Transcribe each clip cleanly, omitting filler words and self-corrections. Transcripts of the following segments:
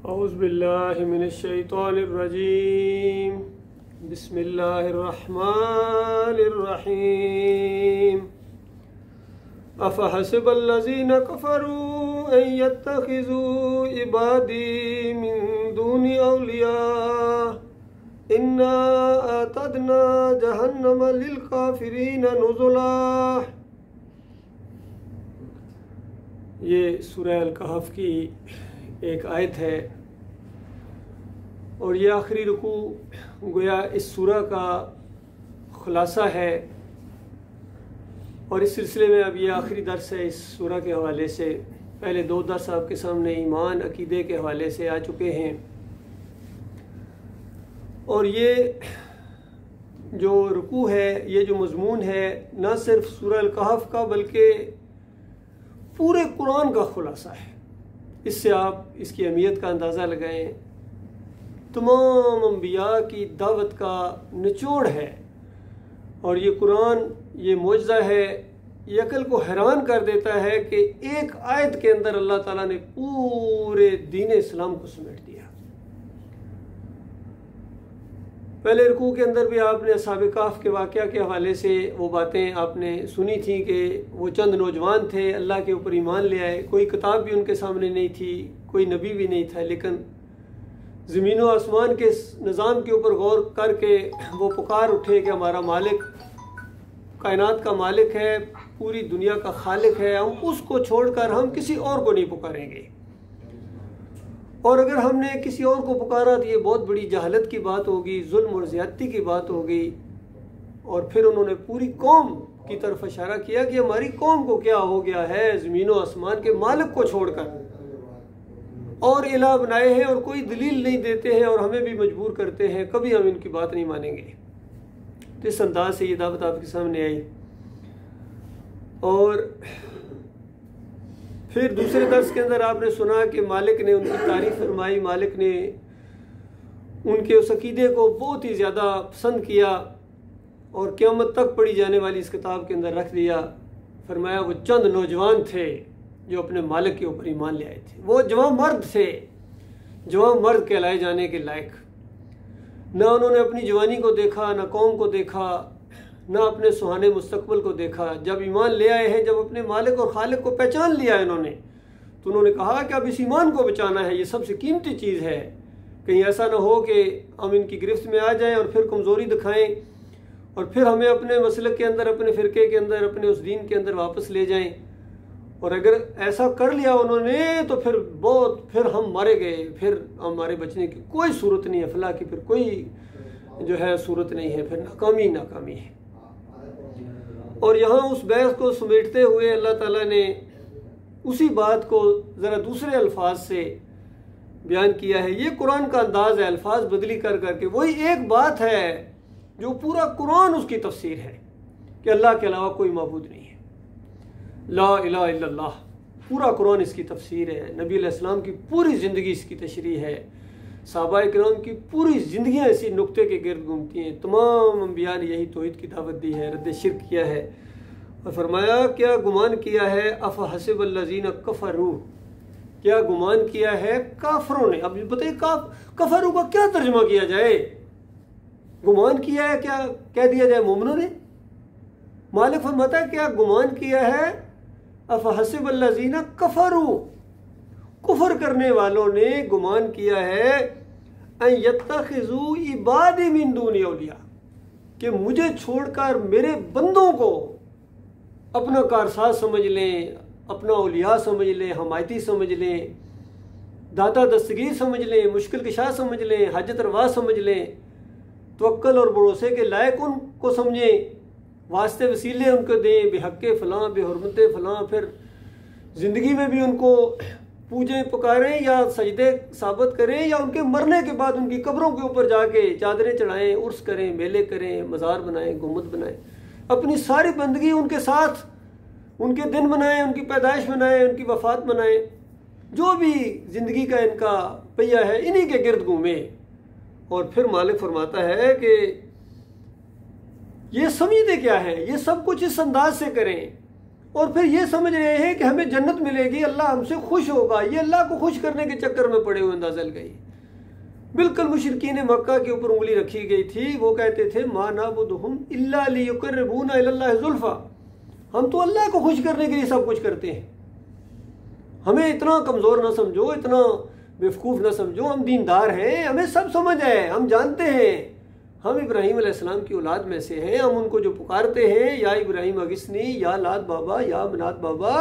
औज़ु बिल्लाहि मिनश शैतानिर रजीम। बिस्मिल्लाहिर रहमानिर रहीम। अफ़हसिबल्लज़ीना कफ़रू अन यत्तख़िज़ू इबादी मिन दूनी औलिया इन्ना अअतदना जहन्नम लिल काफ़िरीन नुज़ुला। ये सूरह अल-कहफ़ की एक आयत है और ये आखिरी रुकू गोया इस सूरह का खुलासा है। और इस सिलसिले में अब ये आखिरी दर्स है इस सूरह के हवाले से। पहले दो दर्स आपके सामने ईमान अकीदे के हवाले से आ चुके हैं और ये जो रुकू है, ये जो मज़मून है, न सिर्फ सूरह अल-कहफ़ का बल्कि पूरे कुरान का खुलासा है। इससे आप इसकी अहमियत का अंदाज़ा लगाएं। तमाम अंबिया की दावत का निचोड़ है और ये कुरान, ये मौजज़ा है। ये अक़ल को हैरान कर देता है कि एक आयत के अंदर अल्लाह ताला ने पूरे दीन इस्लाम को समेट दिया। पहले रुकू के अंदर भी आपने अस्हाबे कहफ़ के वाक़या के हवाले से वो बातें आपने सुनी थी कि वो चंद नौजवान थे, अल्लाह के ऊपर ईमान ले आए। कोई किताब भी उनके सामने नहीं थी, कोई नबी भी नहीं था, लेकिन ज़मीन व आसमान के निज़ाम के ऊपर गौर करके वो पुकार उठे कि हमारा मालिक कायनात का मालिक है, पूरी दुनिया का खालिक है, हम उसको छोड़कर हम किसी और को नहीं पुकारेंगे। और अगर हमने किसी और को पुकारा तो ये बहुत बड़ी जहालत की बात होगी, जुल्म और ज़्यादती की बात होगी। और फिर उन्होंने पूरी कौम की तरफ इशारा किया कि हमारी कौम को क्या हो गया है, ज़मीन व आसमान के मालिक को छोड़कर और इलाह बनाए हैं और कोई दलील नहीं देते हैं और हमें भी मजबूर करते हैं, कभी हम इनकी बात नहीं मानेंगे। तो इस अंदाज से ये दावत आपके सामने आई। और फिर दूसरे दर्स के अंदर आपने सुना कि मालिक ने उनकी तारीफ़ फरमाई, मालिक ने उनके उस अक़ीदे को बहुत ही ज़्यादा पसंद किया और क़यामत तक पढ़ी जाने वाली इस किताब के अंदर रख दिया। फरमाया वो चंद नौजवान थे जो अपने मालिक के ऊपर ईमान ले आए थे। वो जवान मर्द थे, जवान मर्द कहलाए जाने के लायक। न उन्होंने अपनी जवानी को देखा, न कौम को देखा, न अपने सुहाने मुस्तकबिल को देखा। जब ईमान ले आए हैं, जब अपने मालिक और खालिक को पहचान लिया है इन्होंने, तो उन्होंने कहा कि अब इस ईमान को बचाना है, ये सबसे कीमती चीज़ है। कहीं ऐसा ना हो कि हम इनकी गिरफ्त में आ जाएं और फिर कमज़ोरी दिखाएं और फिर हमें अपने मसलक के अंदर, अपने फ़िरके के अंदर, अपने उस दीन के अंदर वापस ले जाएं। और अगर ऐसा कर लिया उन्होंने तो फिर हम मारे गए, फिर हमारे बचने की कोई सूरत नहीं है, फलाह की फिर कोई जो है सूरत नहीं है, फिर नाकामी है। और यहाँ उस बहस को समेटते हुए अल्लाह ताला ने उसी बात को ज़रा दूसरे अल्फाज से बयान किया है। ये कुरान का अंदाज़ है, अल्फाज बदली कर करके वही एक बात है जो पूरा कुरान उसकी तफसीर है कि अल्लाह के अलावा कोई माबूद नहीं है, ला इलाहा इल्लल्लाह। पूरा कुरान इसकी तफसीर है। नबी अलैहिस्सलाम की पूरी ज़िंदगी इसकी तशरीह है। सहाबाए किराम की पूरी ज़िंदगियाँ इसी नुक्ते के गिर्द घूमती हैं। तमाम अंबिया ने यही तौहीद की दावत दी है, रद्द शिर्क किया है। और फरमाया क्या गुमान किया है, अफ़हसिबल्लज़ीना कफ़रू, क्या गुमान किया है काफरों ने। अब बताइए कफरू का क्या तर्जुमा किया जाए। गुमान किया है, क्या कह दिया जाए मोमिनों ने। मालिक फरमाता है क्या गुमान किया है, अफ़हसिबल्लज़ीना कफ़रू, कुफर करने वालों ने गुमान किया है, अन यत्तख़िज़ू इबादी मिन दूनी औलिया, कि मुझे छोड़कर मेरे बंदों को अपना कारसाज समझ लें, अपना औलिया समझ लें, हमायती समझ लें, दाता दस्तगीर समझ लें, मुश्किल कुशा समझ लें, हाजत रवा समझ लें, तवक्कल और भरोसे के लायक उनको समझें, वास्ते वसीले उनको दें, बेहक़्क़े फ़लाँ, बेहुरमते फ़लाँ। फिर ज़िंदगी में भी उनको पूजें पुकारें या सजदे साबित करें या उनके मरने के बाद उनकी कब्रों के ऊपर जाके चादरें चढ़ाएं, उर्स करें, मेले करें, मज़ार बनाएं, गुम्बद बनाएं। अपनी सारी बंदगी उनके साथ, उनके दिन मनाएं, उनकी पैदाइश मनाएं, उनकी वफ़ात मनाएं। जो भी ज़िंदगी का इनका पहिया है इन्हीं के गिर्द घूमे। और फिर मालिक फरमाता है कि ये समझते क्या है, ये सब कुछ इस अंदाज से करें और फिर ये समझ रहे हैं कि हमें जन्नत मिलेगी, अल्लाह हमसे खुश होगा। ये अल्लाह को खुश करने के चक्कर में पड़े हुए अंदाज़ा लगाई। बिल्कुल मुशरिकीन मक्का के ऊपर उंगली रखी गई थी। वो कहते थे मा नाबुदुहुम इल्ला लियुकर्रिबूना इलल्लाहि ज़ुल्फ़ा, हम तो अल्लाह को खुश करने के लिए सब कुछ करते हैं, हमें इतना कमज़ोर ना समझो, इतना बेवकूफ़ ना समझो, हम दीनदार हैं, हमें सब समझ है, हम जानते हैं हम इब्राहीम अलैहिस्सलाम की औलाद में से हैं। हम उनको जो पुकारते हैं या इब्राहीम अगिस्नी, या लात बाबा, या मनात बाबा,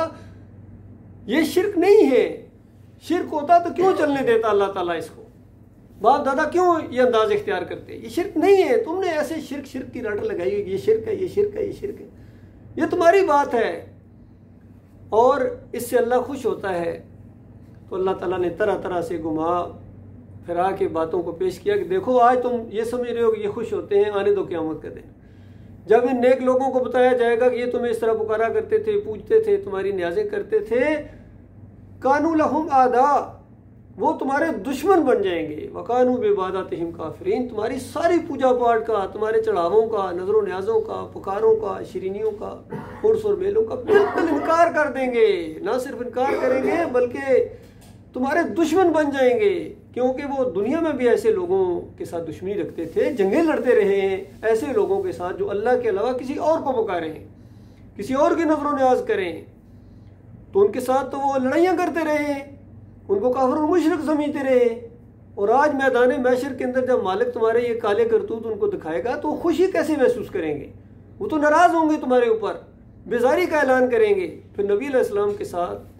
ये शिरक नहीं है। शिरक होता तो क्यों चलने देता अल्लाह ताला इसको? बाप दादा क्यों ये अंदाज इख्तियार करते? ये शिरक नहीं है। तुमने ऐसे शिरक की रट लगाई हुई, ये शिरक है, ये शिरक है, ये शिरक है, ये तुम्हारी बात है और इससे अल्लाह खुश होता है। तो अल्लाह ताला ने तरह तरह से घुमा फिरा के बातों को पेश किया कि देखो आज तुम ये समझ रहे हो कि ये खुश होते हैं, आने दो क़यामत का दिन, जब इन नेक लोगों को बताया जाएगा कि ये तुम्हें इस तरह पुकारा करते थे, पूजते थे, तुम्हारी न्याज़ें करते थे, कानू लहुम आदा, वो तुम्हारे दुश्मन बन जाएंगे। वकानू बेबादतिहिम काफिरीन, तुम्हारी सारी पूजा पाठ का, तुम्हारे चढ़ावों का, नजरों न्याजों का, पुकारों का, शिरीनियों का, उर्स और मेलों का बिल्कुल इनकार कर देंगे। ना सिर्फ इनकार करेंगे बल्कि तुम्हारे दुश्मन बन जाएंगे, क्योंकि वो दुनिया में भी ऐसे लोगों के साथ दुश्मनी रखते थे, जंगें लड़ते रहे हैं ऐसे लोगों के साथ जो अल्लाह के अलावा किसी और को पुकारें, किसी और की नजरों न्याज करें। तो उनके साथ तो वो लड़ाइयाँ करते रहे, उनको काफिर और मुशरिक समझते रहे। और आज मैदान महशर के अंदर जब मालिक तुम्हारे ये काले करतूत उनको दिखाएगा तो खुशी कैसे महसूस करेंगे? वो तो नाराज होंगे तुम्हारे ऊपर, बेजारी का ऐलान करेंगे। फिर नबी अलैहिस्सलाम के साथ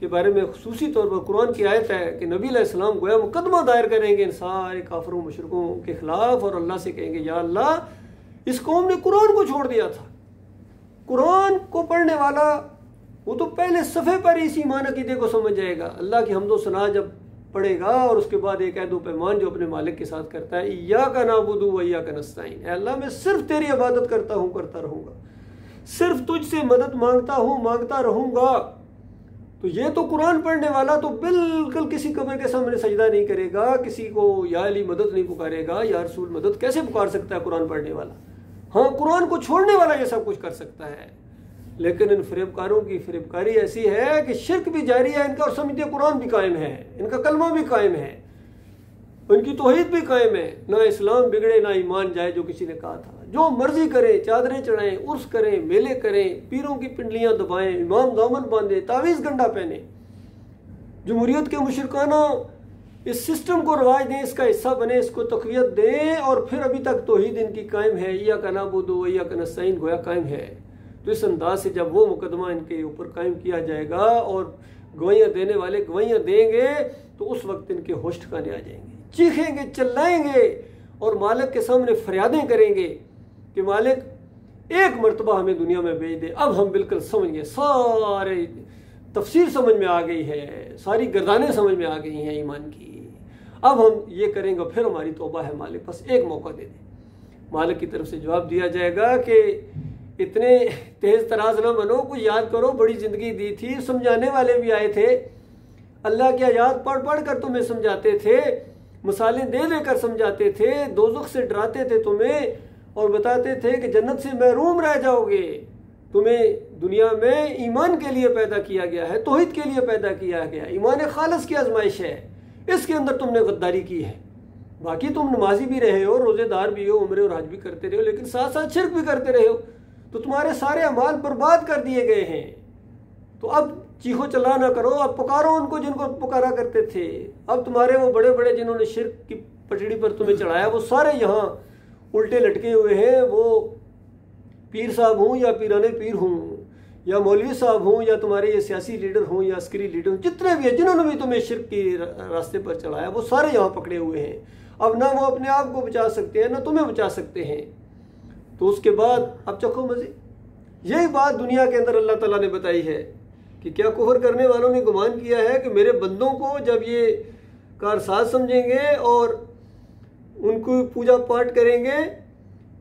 के बारे में खुसूसी तौर पर कुरान की आयत है कि नबी अलैहिस्सलाम गोया मुकदमा दायर करेंगे इन सारे काफिरों मुशरिकों के खिलाफ और अल्लाह से कहेंगे या अल्लाह इस कौम ने कुरान को छोड़ दिया था। कुरान को पढ़ने वाला वो तो पहले सफ़े पर इस ईमान अकीदे को समझ जाएगा। अल्लाह की हम्दो सना जब पढ़ेगा और उसके बाद एक अहद व पैमान जो अपने मालिक के साथ करता है, इय्याका नअबुदु व इय्याका नस्तईन, अल्लाह मैं सिर्फ तेरी इबादत करता हूँ, करता रहूँगा, सिर्फ तुझसे मदद मांगता हूँ, मांगता रहूँगा। तो ये तो कुरान पढ़ने वाला तो बिल्कुल किसी कब्र के सामने सजदा नहीं करेगा, किसी को या अली मदद नहीं पुकारेगा, या रसूल मदद कैसे पुकार सकता है कुरान पढ़ने वाला? हाँ, कुरान को छोड़ने वाला ये सब कुछ कर सकता है। लेकिन इन फरेबकारों की फरेबकारी ऐसी है कि शिरक भी जारी है इनका और समझते कुरान भी कायम है, इनका कलमा भी कायम है, उनकी तौहीद भी कायम है। ना इस्लाम बिगड़े ना ईमान जाए, जो किसी ने कहा था। जो मर्जी करें, चादरें चढ़ाएं, उर्स करें, मेले करें, पीरों की पिंडलियां दबाएं, इमाम दामन बांधे, तावीज़ गंडा पहने, जमहूरियत के मुशरिकाना इस सिस्टम को रवाज दें, इसका हिस्सा बने, इसको तक़वियत दें, और फिर अभी तक तौहीद इनकी कायम है, इय्याका नअबुदु व इय्याका नस्तईन गोया कायम है। तो इस अंदाज से जब वो मुकदमा इनके ऊपर कायम किया जाएगा और गवाहियाँ देने वाले गवाहियाँ देंगे, तो उस वक्त इनके होश ठिकाने आ जाएंगे, चीखेंगे, चिल्लाएंगे और मालिक के सामने फरियादें करेंगे कि मालिक एक मरतबा हमें दुनिया में भेज दे। अब हम बिल्कुल समझ गए, सारे तफसीर समझ में आ गई है, सारी गर्दानें समझ में आ गई हैं ईमान की, अब हम ये करेंगे, फिर हमारी तौबा है, मालिक बस एक मौका दे दे। मालिक की तरफ से जवाब दिया जाएगा कि इतने तेज तराज ना बनो, कुछ याद करो, बड़ी जिंदगी दी थी, समझाने वाले भी आए थे, अल्लाह की आयत पढ़ पढ़ कर तुम्हें समझाते थे, मिसालें दे देकर समझाते थे, दोज़ख से डराते थे तुम्हें और बताते थे कि जन्नत से महरूम रह जाओगे। तुम्हें दुनिया में ईमान के लिए पैदा किया गया है, तौहीद के लिए पैदा किया गया, ईमान खालिस की आजमाइश है, इसके अंदर तुमने गद्दारी की है। बाकी तुम नमाजी भी रहे हो, रोजेदार भी हो, उम्रे और हज भी करते रहे हो, लेकिन साथ साथ शिरक भी करते रहे हो, तो तुम्हारे सारे अमाल बर्बाद कर दिए गए हैं। तो अब चीखो चला ना करो, अब पुकारो उनको जिनको पुकारा करते थे। अब तुम्हारे वो बड़े बड़े जिन्होंने शिरक की पटड़ी पर तुम्हें चढ़ाया, वो सारे यहाँ उल्टे लटके हुए हैं। वो पीर साहब हूँ या पीराने पीर हूँ, या मौलवी साहब हूँ, या तुम्हारे ये सियासी लीडर हूँ या अस्करी लीडर हूँ, जितने भी हैं जिन्होंने भी तुम्हें शिरक की रास्ते पर चढ़ाया, वो सारे यहाँ पकड़े हुए हैं। अब ना वो अपने आप को बचा सकते हैं, ना तुम्हें बचा सकते हैं। तो उसके बाद अब चखो मजे। यही बात दुनिया के अंदर अल्लाह ताला ने बताई है कि क्या कुफर करने वालों ने गुमान किया है कि मेरे बंदों को जब ये कारसाज समझेंगे और उनको पूजा पाठ करेंगे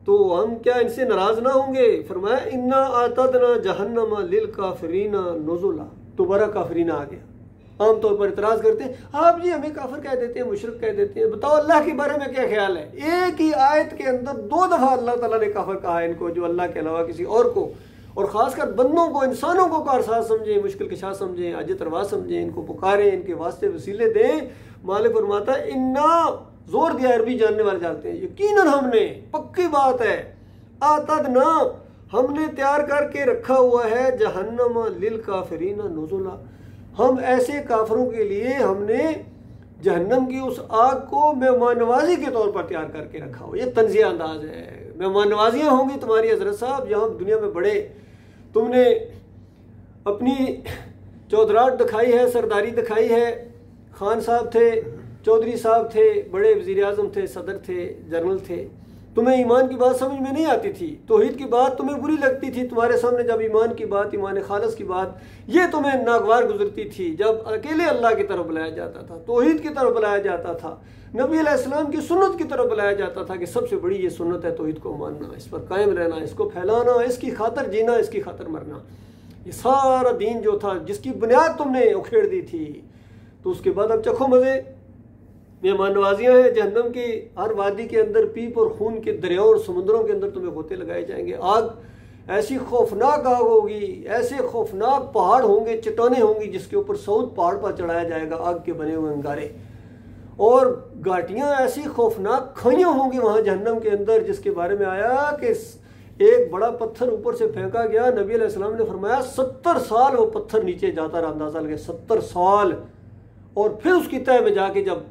तो हम क्या इनसे नाराज ना होंगे? फरमाया इन्ना आतदना जहन्नमा लिल काफिरीना नुजुला। दोबारा काफिरीना आ गया। आमतौर पर इतराज करते हैं, आप जी हमें काफिर कह देते हैं, मुशरिक कह देते हैं, बताओ अल्लाह के बारे में क्या ख्याल है? एक ही आयत के अंदर 2 दफा अल्लाह ताला ने काफिर कहा है इनको, जो अल्लाह के अलावा किसी और को और ख़ासकर बंदों को, इंसानों को कारसाज समझें, मुश्किल कशा समझें, हाजत रवा समझें, इनको पुकारें, इनके वास्ते वसीले दें। मालिक फरमाता है इन्ना जोर दिया, अरबी जानने वाले जानते हैं, यकीनन हमने, पक्की बात है, आतद ना, हमने तैयार करके रखा हुआ है जहन्नम लिल काफिरीन नुज़ुला, हम ऐसे काफरों के लिए हमने जहन्नम की उस आग को मेहमान नवाजी के तौर पर तैयार करके रखा हो। ये तंज़िया अंदाज है, मेहमान नवाजियाँ होंगी तुम्हारी हजरत साहब, यहाँ दुनिया में बड़े तुमने अपनी चौधराट दिखाई है, सरदारी दिखाई है, खान साहब थे, चौधरी साहब थे, बड़े वज़ीर आज़म थे, सदर थे, जनरल थे, तुम्हें ईमान की बात समझ में नहीं आती थी, तौहीद की बात तुम्हें बुरी लगती थी, तुम्हारे सामने जब ईमान की बात, ईमान खालिस की बात, ये तुम्हें नागवार गुजरती थी। जब अकेले अल्लाह की तरफ बुलाया जाता था, तौहीद की तरफ बुलाया जाता था, नबी अलैहिस्सलाम की सुन्नत की तरफ बुलाया जाता था कि सबसे बड़ी ये सुन्नत है तौहीद को मानना, इस पर कायम रहना, इसको फैलाना, इसकी खातर जीना, इसकी खातर मरना, ये सारा दीन जो था जिसकी बुनियाद तुमने उखेड़ दी थी। तो उसके बाद अब चखो मज़े, मेहमान नवाजियाँ हैं जहन्नम की, हर वादी के अंदर पीप और खून के दरियाओं और समुद्रों के अंदर तुम्हें होते लगाए जाएंगे। आग ऐसी खौफनाक आग होगी, ऐसे खौफनाक पहाड़ होंगे, चट्टानें होंगी जिसके ऊपर सऊद पहाड़ पर चढ़ाया जाएगा आग के बने हुए अंगारे, और घाटियाँ ऐसी खौफनाक खाइयाँ होंगी वहाँ जहन्नम के अंदर, जिसके बारे में आया कि एक बड़ा पत्थर ऊपर से फेंका गया, नबी अलैहिस्सलाम ने फरमाया 70 साल वो पत्थर नीचे जाता रहा, अंदाजा लगे 70 साल, और फिर उसकी तह में जाके जब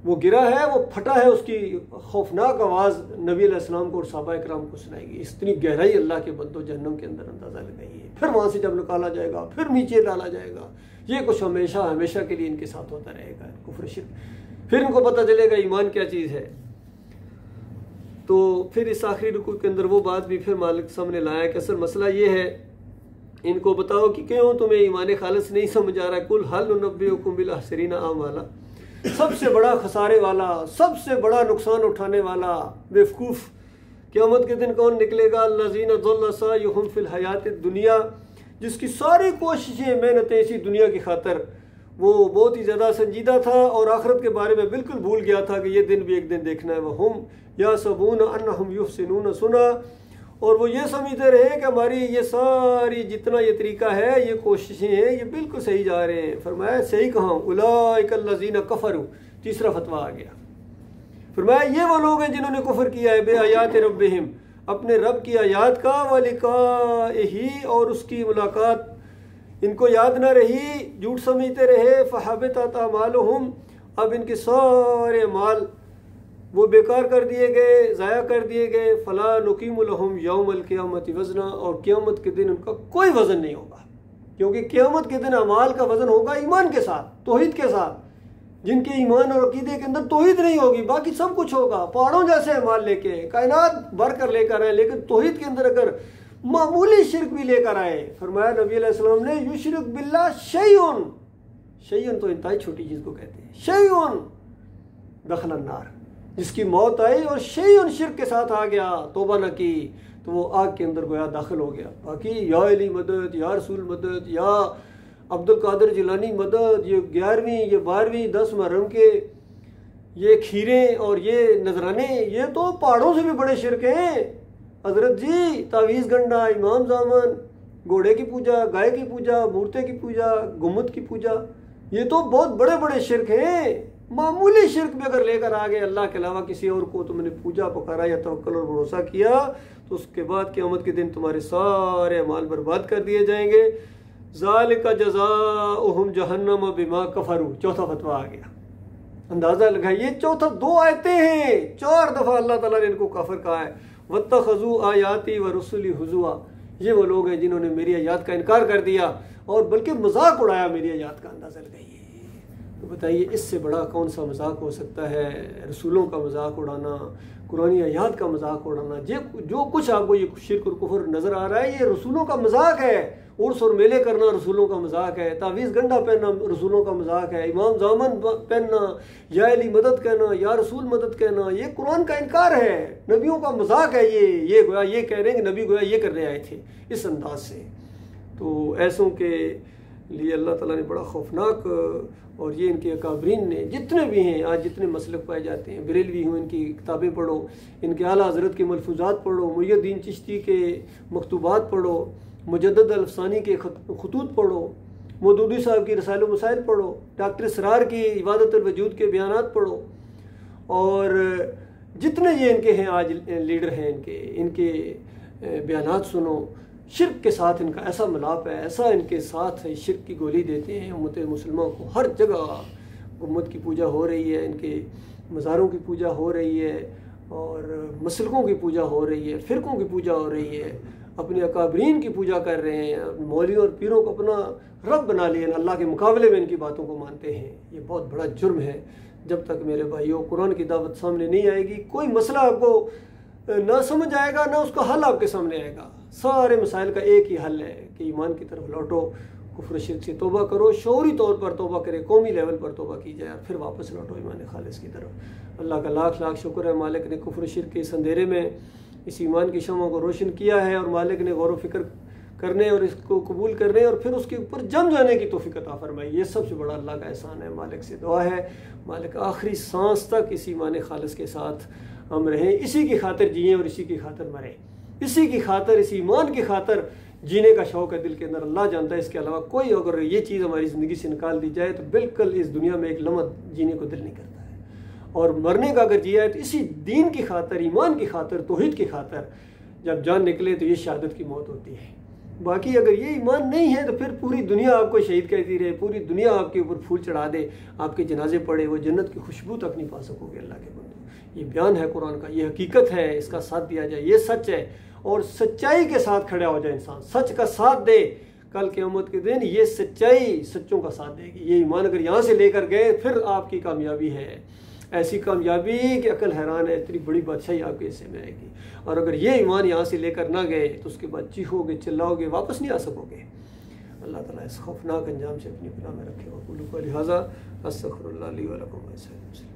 वो गिरा है, वो फटा है, उसकी खौफनाक आवाज़ नबी अलैहिस्सलाम को और सहाबा इकराम को सुनाएगी। इतनी गहराई अल्लाह के बंदो जहन्नम के अंदर अंदाज़ा लगाइए। फिर वहाँ से जब निकाला जाएगा, फिर नीचे डाला जाएगा, ये कुछ हमेशा हमेशा के लिए इनके साथ होता रहेगा, कुफ्र शिर्क। फिर इनको पता चलेगा ईमान क्या चीज़ है। तो फिर इस आखिरी रुकू के अंदर वो बात भी फिर मालिक सामने लाया कि असल मसला ये है, इनको बताओ कि क्यों तुम्हें ईमान खालिस नहीं समझ आ रहा है। कुल हल नुनब्बिउकुम बिल अखसरीना आमाला, सबसे बड़ा खसारे वाला, सबसे बड़ा नुकसान उठाने वाला बेवकूफ़ क़यामत के दिन कौन निकलेगा? अल्लज़ीना ज़ल्ला सअयुहुम फ़िल हयातिद दुनिया, जिसकी सारी कोशिशें मेहनतें इसी दुनिया की खातर, वो बहुत ही ज़्यादा संजीदा था और आखिरत के बारे में बिल्कुल भूल गया था कि ये दिन भी एक दिन देखना है। वहुम यासबून अन्नहुम युहसिनून सुना, और वो ये समझते रहे कि हमारी ये सारी जितना ये तरीका है, ये कोशिशें हैं, ये बिल्कुल सही जा रहे हैं। फरमाया सही कहाँ? उलाइकल्लज़ीना कफ़रू, तीसरा फतवा आ गया। फरमाया ये वो लोग हैं जिन्होंने कुफ्र किया है बेआयात रब्बिहिम, अपने रब की आयात का, व लिक़ाइही, और उसकी मुलाकात इनको याद ना रही, झूठ समझते रहे। फ़हबितत अमालुहुम, अब इनके सारे माल वो बेकार कर दिए गए, ज़ाया कर दिए गए। फ़ला नुकीमु लहुम यौमल क़ियामति वज़ना, और क़यामत के दिन उनका कोई वज़न नहीं होगा, क्योंकि क़यामत के दिन अमाल का वज़न होगा ईमान के साथ, तौहीद के साथ। जिनके ईमान और अकीदे के अंदर तौहीद नहीं होगी, बाकी सब कुछ होगा, पहाड़ों जैसे अमाल लेके कायनात भर कर लेकर आए, लेकिन तौहीद के अंदर अगर मामूली शिरक भी लेकर आए, फरमाया नबी अलैहिस्सलाम ने युशरिक बिल्लाह शैउन, शैउन तो इंतहाई छोटी चीज़ को कहते हैं, शैउन दखल अन्नार, जिसकी मौत आई और शैउन शिरक के साथ आ गया, तौबा न की, तो वो आग के अंदर गोया दाखिल हो गया। बाकी या अली मदद, या रसूल मदद, या अब्दुल कादिर जिलानी मदद, ये 11वीं, ये 12वीं, 10 मुहर्रम के ये खीरें और ये नजराने, ये तो पहाड़ों से भी बड़े शिरक हैं। हजरत जी तावीज़ गंडा, इमाम जामन, घोड़े की पूजा, गाय की पूजा, मूर्ते की पूजा, गुम्मत की पूजा, ये तो बहुत बड़े बड़े शिरक हैं। मामूली शिरक में अगर लेकर आ गए अल्लाह के अलावा किसी और को, तुमने पूजा पुकारा या तवक्कुल और भरोसा किया, तो उसके बाद क़यामत के दिन तुम्हारे सारे अमाल बर्बाद कर दिए जाएंगे। ज़ालिका जज़ाउहुम जहन्नम बिमा कफरू, चौथा फतवा आ गया। अंदाज़ा लगाइए, चौथा 2 आयतें हैं, 4 दफ़ा अल्लाह ताला ने इनको काफिर कहा है। वत्तखज़ू आयाती व रुसुली हुज़ुआ, ये वो लोग हैं जिन्होंने मेरी आयात का इनकार कर दिया और बल्कि मजाक उड़ाया मेरी आयात का। अंदाज़ा लगाइए, तो बताइए इससे बड़ा कौन सा मजाक हो सकता है? रसूलों का मजाक उड़ाना, कुरानी आयात का मजाक उड़ाना, जो कुछ आपको ये शिर्क और कुफ्र नज़र आ रहा है, ये रसूलों का मजाक है। उर्स और मेले करना रसूलों का मजाक है, तावीज़ गंडा पहनना रसूलों का मजाक है, इमाम जामन पहनना, या अली मदद कहना, या रसूल मदद कहना, ये कुरान का इनकार है, नबियों का मजाक है। ये गोया ये कह रहे हैं कि नबी गोया ये करने आए थे, इस अंदाज से। तो ऐसों के लिए अल्लाह ताला ने बड़ा खौफनाक, और ये इनके अकाबरीन ने जितने भी हैं आज, जितने मसलक पाए जाते हैं, बरेलवी हूँ इनकी किताबें पढ़ो, इनके आला हज़रत के मलफूज़ात पढ़ो, मुहियुद्दीन चिश्ती के मकतूबात पढ़ो, मुजद्दद अल-अफ़सानी के खतूत पढ़ो, मौदूदी साहब की रसाइल मसाइल पढ़ो, डॉक्टर इसरार की इबादत अल वजूद के बयानात पढ़ो, और जितने ये इनके हैं आज लीडर हैं इनके बयानात सुनो। शिर्क के साथ इनका ऐसा मिलाप है, ऐसा इनके साथ है, शिर्क की गोली देते हैं उम्मत मुसलमान को। हर जगह उम्मत की पूजा हो रही है, इनके मज़ारों की पूजा हो रही है, और मसलकों की पूजा हो रही है, फ़िरकों की पूजा हो रही है, अपने अकाबरीन की पूजा कर रहे हैं, मौलवी और पीरों को अपना रब बना लिया, अल्लाह के मुकाबले में इनकी बातों को मानते हैं। ये बहुत बड़ा जुर्म है। जब तक मेरे भाइयों कुरान की दावत सामने नहीं आएगी, कोई मसला आपको ना समझ आएगा, ना उसका हल आपके सामने आएगा। सारे मसाइल का एक ही हल है कि ईमान की तरफ लौटो, कुफ्र शिर्क से तौबा करो, शौरी तौर पर तौबा करे, कौमी लेवल पर तौबा की जाए, और फिर वापस लौटो ईमान खालिस की तरफ। अल्लाह का लाख लाख शुक्र है, मालिक ने कुफ्र शिर्क के इस अंधेरे में इस ईमान की शमा को रोशन किया है, और मालिक ने गौर व फिक्र करने और इसको कबूल करने और फिर उसके ऊपर जम जाने की तौफीक अता फरमाई। ये सबसे बड़ा अल्लाह का एहसान है। मालिक से दुआ है, मालिक आखिरी सांस तक इस ईमान खालिस के साथ हम रहें, इसी की खातिर जिएँ और इसी की खातिर मरें, इसी की खातिर, इस ईमान की खातिर जीने का शौक़ है दिल के अंदर, अल्लाह जानता है। इसके अलावा कोई अगर ये चीज़ हमारी ज़िंदगी से निकाल दी जाए तो बिल्कुल इस दुनिया में एक लम्हा जीने को दिल नहीं करता है। और मरने का अगर जिया है तो इसी दीन की खातिर, ईमान की खातिर, तौहीद की खातिर। जब जान निकले तो ये शहादत की मौत होती है। बाकी अगर ये ईमान नहीं है तो फिर पूरी दुनिया आपको शहीद कहती रहे, पूरी दुनिया आपके ऊपर फूल चढ़ा दे, आपके जनाजे पड़े, वो जन्नत की खुशबू तक नहीं पा सकोगे अल्लाह के बंदे। ये बयान है कुरान का, ये हकीकत है, इसका साथ दिया जाए, ये सच है, और सच्चाई के साथ खड़ा हो जाए इंसान, सच का साथ दे। कल क़यामत के दिन ये सच्चाई सच्चों का साथ देगी। ये ईमान अगर यहाँ से लेकर गए फिर आपकी कामयाबी है, ऐसी कामयाबी कि अकल हैरान है, इतनी बड़ी बादशाही आपके हिस्से में आएगी। और अगर ये ईमान यहाँ से लेकर ना गए तो उसके बाद चीखोगे, चिल्लाओगे, वापस नहीं आ सकोगे। अल्लाह ताला इस खौफनाक अंजाम से अपनी पनाह में रखे। लिहाजा अस्तग़फिरुल्लाह ली व लकुम।